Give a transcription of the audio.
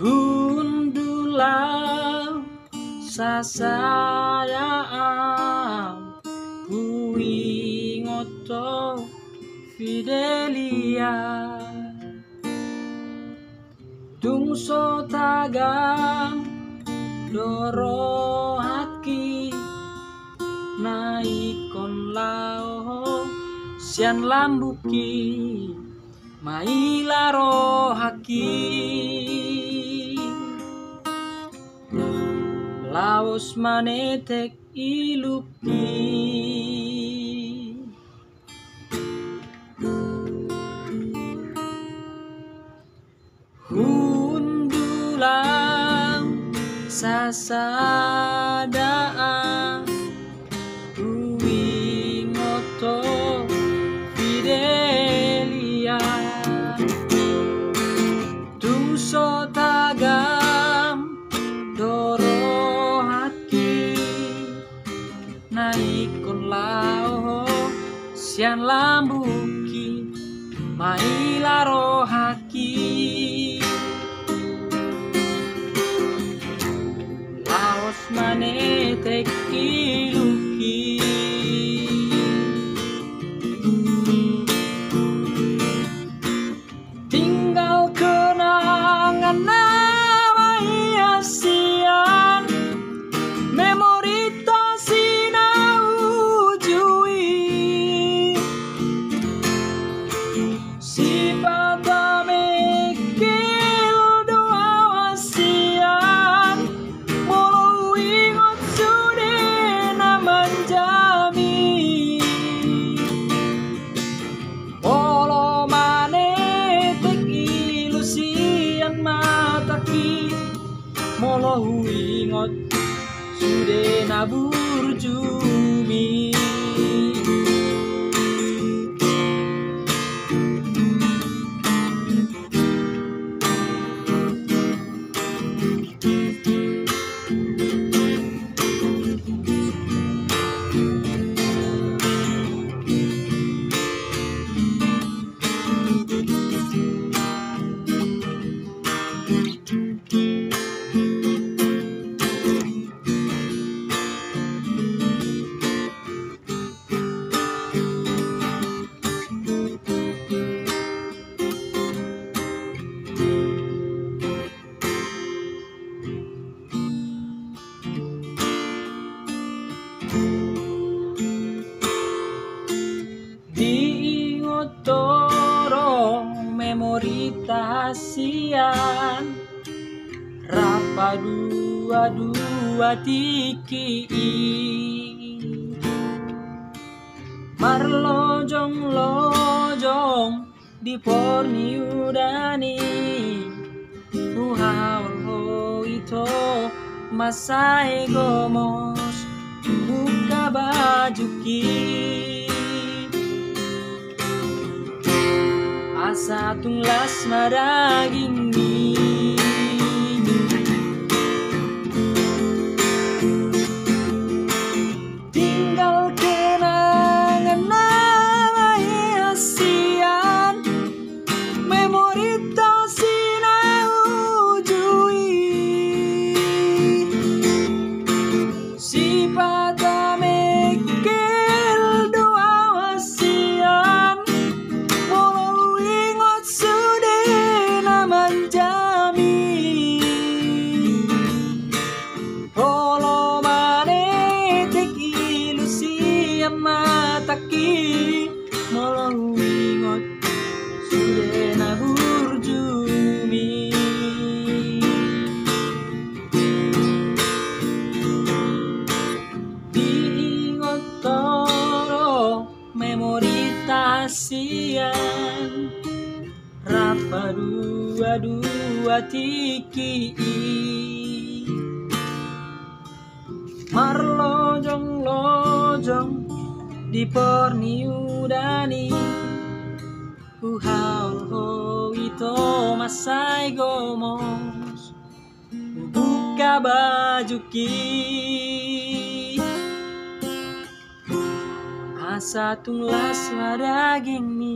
Hundulah sasayaan huingoto fidelia tungso tagang doro haki naikon lao sian lambuki mailaro haki laos manetek iluki hundulang sasadaan huingoto fidelia tungso tagam doro hati naikon lao sian lambuki mailaro haki laos manetek iluki tinggal kenangan nama hiasian memori tak sinau ujui sifat mikil doa wasian molo ingot sudah naman jami polo manetek ilusian mataki molo ingot sudah nabur jumi diingotoro memori tahasian rapa dua tiki marlojong di porni udani buhao ito masai gomos buka bajuki asa tunglas maraging tinggal kenangan nama hiasian memori tak sinau ujui sifat mikil doa wasian molo ingot sudah naman jami polo manetek ilusian mataki molo ingot sudah nabur jumi diingotoro memori tahasian rapa dua atiki marlojong-lojong di porniudani uhaul ito masai gomos buka bajuki asa tunglas daging mi